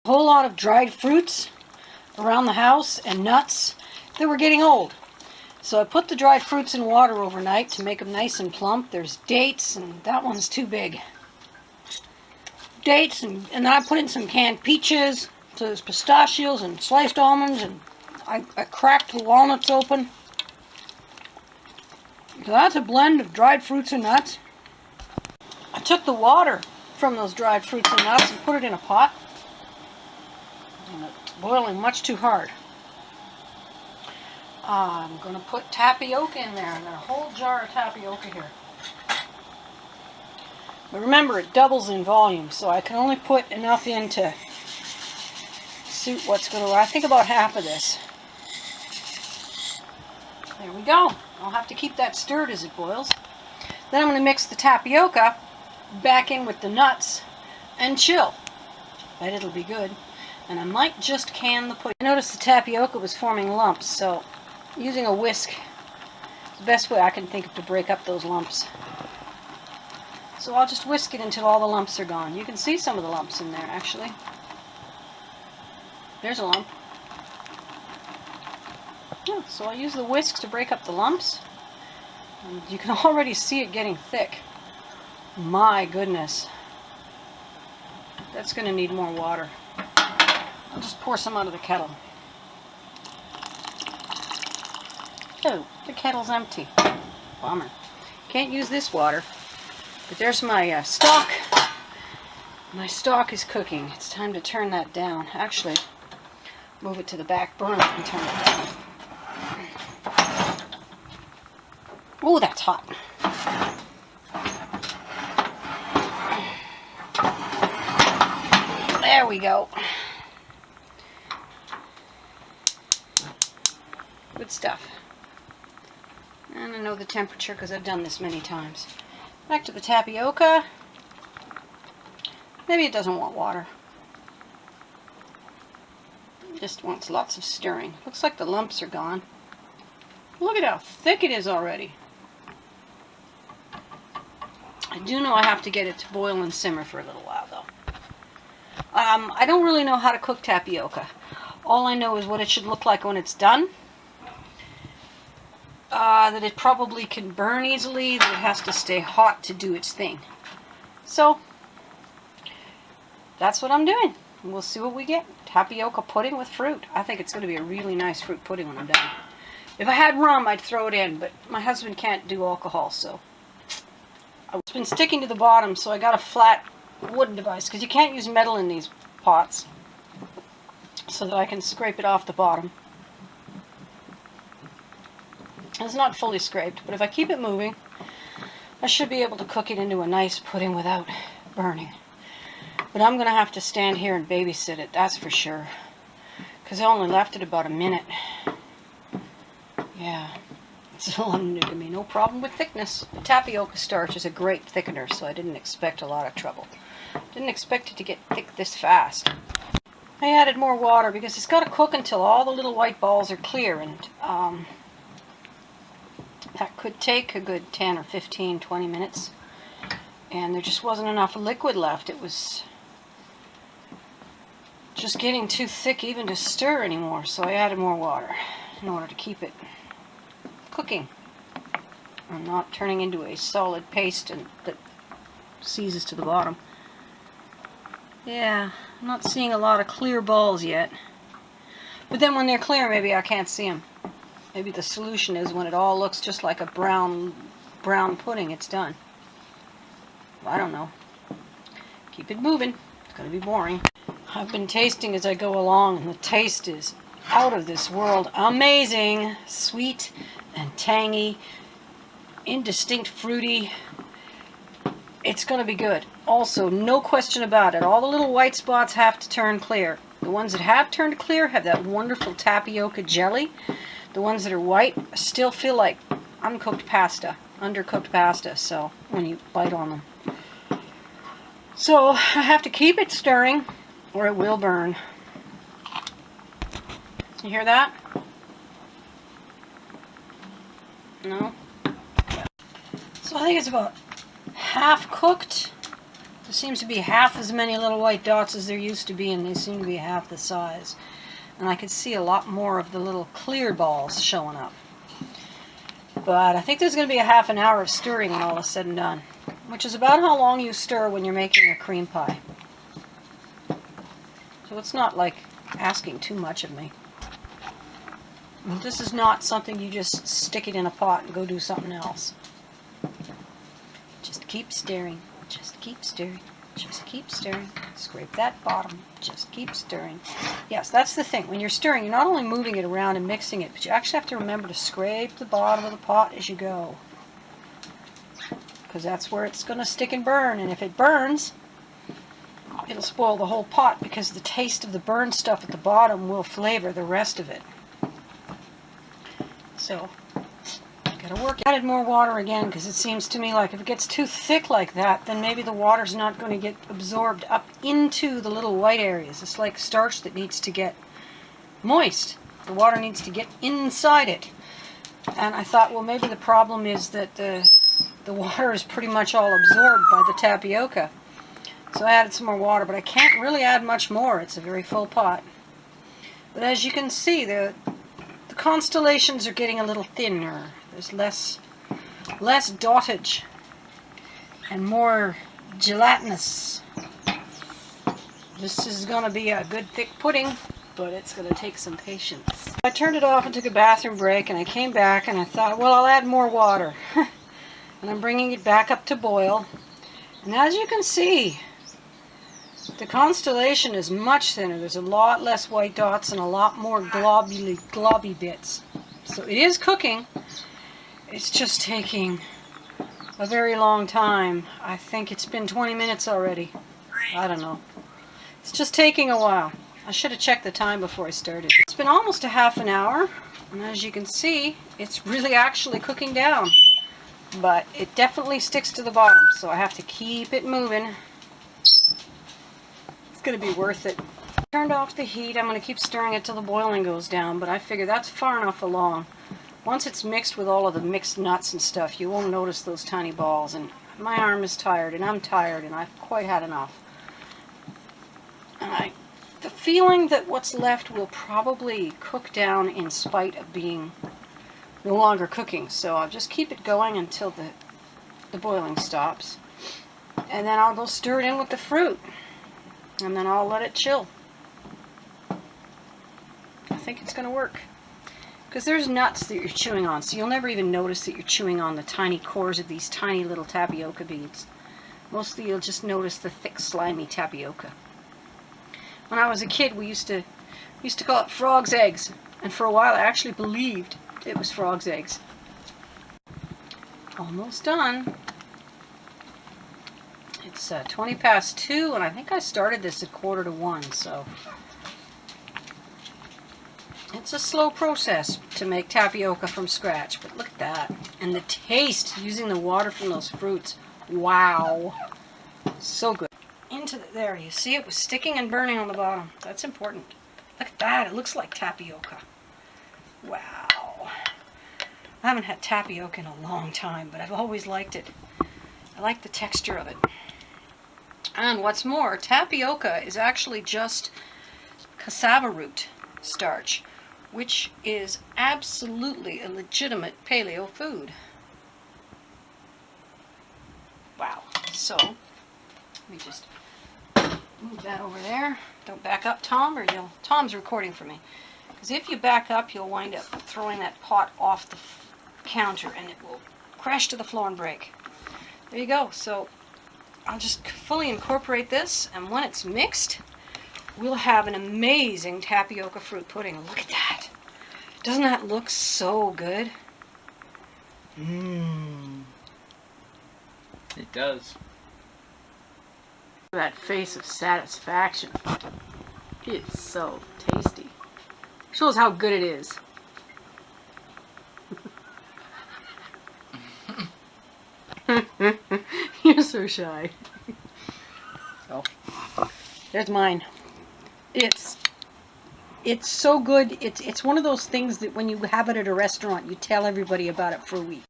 A whole lot of dried fruits around the house and nuts that were getting old. So I put the dried fruits in water overnight to make them nice and plump. There's dates, and that one's too big. Dates, and then I put in some canned peaches. So there's pistachios and sliced almonds, and I cracked the walnuts open. So that's a blend of dried fruits and nuts. I took the water from those dried fruits and nuts and put it in a pot. And it's boiling much too hard. I'm going to put tapioca in there. I've got a whole jar of tapioca here. But remember, it doubles in volume, so I can only put enough in to suit what's going to... I think about half of this. There we go. I'll have to keep that stirred as it boils. Then I'm going to mix the tapioca back in with the nuts and chill. Bet it'll be good. And I might just can the pudding. I noticed the tapioca was forming lumps, so using a whisk is the best way I can think of to break up those lumps. So I'll just whisk it until all the lumps are gone. You can see some of the lumps in there, actually. There's a lump. Yeah, so I'll use the whisk to break up the lumps. And you can already see it getting thick. My goodness. That's going to need more water. I'll just pour some out of the kettle. Oh, the kettle's empty. Bummer. Can't use this water. But there's my stock. My stock is cooking. It's time to turn that down. Actually, move it to the back burner and turn it down. Oh, that's hot. There we go. Good stuff. And I know the temperature because I've done this many times. Back to the tapioca. Maybe it doesn't want water. It just wants lots of stirring. Looks like the lumps are gone. Look at how thick it is already. I do know I have to get it to boil and simmer for a little while though. I don't really know how to cook tapioca. All I know is what it should look like when it's done. That it probably can burn easily, that it has to stay hot to do its thing. So, that's what I'm doing. And we'll see what we get. Tapioca pudding with fruit. I think it's going to be a really nice fruit pudding when I'm done. If I had rum, I'd throw it in, but my husband can't do alcohol, so... I've been sticking to the bottom, so I got a flat wooden device, because you can't use metal in these pots, so that I can scrape it off the bottom. It's not fully scraped, but if I keep it moving, I should be able to cook it into a nice pudding without burning. But I'm going to have to stand here and babysit it, that's for sure. Because I only left it about a minute. Yeah, it's going to be no problem with thickness. The tapioca starch is a great thickener, so I didn't expect a lot of trouble. Didn't expect it to get thick this fast. I added more water because it's got to cook until all the little white balls are clear, and that could take a good 10 or 15, 20 minutes. And there just wasn't enough liquid left. It was just getting too thick even to stir anymore. So I added more water in order to keep it cooking and not turning into a solid paste that seizes to the bottom. Yeah, I'm not seeing a lot of clear balls yet. But then when they're clear, maybe I can't see them. Maybe the solution is when it all looks just like a brown pudding, it's done. I don't know. Keep it moving. It's going to be boring. I've been tasting as I go along, and the taste is out of this world. Amazing. Sweet and tangy. Indistinct fruity. It's going to be good. Also, no question about it, all the little white spots have to turn clear. The ones that have turned clear have that wonderful tapioca jelly. The ones that are white still feel like undercooked pasta, so when you bite on them. So I have to keep it stirring or it will burn. You hear that? No? So I think it's about half cooked. There seems to be half as many little white dots as there used to be, and they seem to be half the size. And I could see a lot more of the little clear balls showing up. But I think there's going to be a half an hour of stirring when all is said and done, which is about how long you stir when you're making a cream pie. So it's not like asking too much of me. This is not something you just stick it in a pot and go do something else. Just keep stirring. Just keep stirring. Just keep stirring. Scrape that bottom. Just keep stirring. Yes, that's the thing. When you're stirring, you're not only moving it around and mixing it, but you actually have to remember to scrape the bottom of the pot as you go. Because that's where it's going to stick and burn. And if it burns, it'll spoil the whole pot, because the taste of the burned stuff at the bottom will flavor the rest of it. So, gotta work. Added more water again, because it seems to me like if it gets too thick like that, then maybe the water's not going to get absorbed up into the little white areas. It's like starch that needs to get moist. The water needs to get inside it. And I thought, well, maybe the problem is that the water is pretty much all absorbed by the tapioca. So I added some more water, but I can't really add much more. It's a very full pot. But as you can see, the constellations are getting a little thinner. There's less dottage and more gelatinous. This is going to be a good thick pudding, but it's going to take some patience. I turned it off and took a bathroom break, and I came back and I thought, well, I'll add more water. And I'm bringing it back up to boil. And as you can see, the constellation is much thinner. There's a lot less white dots and a lot more globby bits. So it is cooking. It's just taking a very long time. I think it's been 20 minutes already. I don't know. It's just taking a while. I should have checked the time before I started. It's been almost a half an hour, and as you can see, it's really actually cooking down. But it definitely sticks to the bottom, so I have to keep it moving. It's going to be worth it. Turned off the heat. I'm going to keep stirring it till the boiling goes down, but I figure that's far enough along. Once it's mixed with all of the mixed nuts and stuff, you won't notice those tiny balls. And my arm is tired, and I'm tired, and I've quite had enough. And the feeling that what's left will probably cook down in spite of being no longer cooking. So I'll just keep it going until the boiling stops. And then I'll go stir it in with the fruit. And then I'll let it chill. I think it's going to work. Because there's nuts that you're chewing on, so you'll never even notice that you're chewing on the tiny cores of these tiny little tapioca beads. Mostly you'll just notice the thick, slimy tapioca. When I was a kid, we used to call it frog's eggs, and for a while I actually believed it was frog's eggs. Almost done. It's 20 past 2, and I think I started this at 1:45, so it's a slow process to make tapioca from scratch, but look at that. And the taste using the water from those fruits. Wow. So good. There, you see it was sticking and burning on the bottom. That's important. Look at that. It looks like tapioca. Wow. I haven't had tapioca in a long time, but I've always liked it. I like the texture of it. And what's more, tapioca is actually just cassava root starch, which is absolutely a legitimate paleo food. Wow. So, let me just move that over there. Don't back up, Tom, or Tom's recording for me. Because if you back up, you'll wind up throwing that pot off the counter, and it will crash to the floor and break. There you go. So, I'll just fully incorporate this, and when it's mixed, we'll have an amazing tapioca fruit pudding. Look at that. Doesn't that look so good? Mmm. It does. That face of satisfaction. It's so tasty. Shows how good it is. You're so shy. Oh, there's mine. It's so good. It's one of those things that when you have it at a restaurant, you tell everybody about it for a week.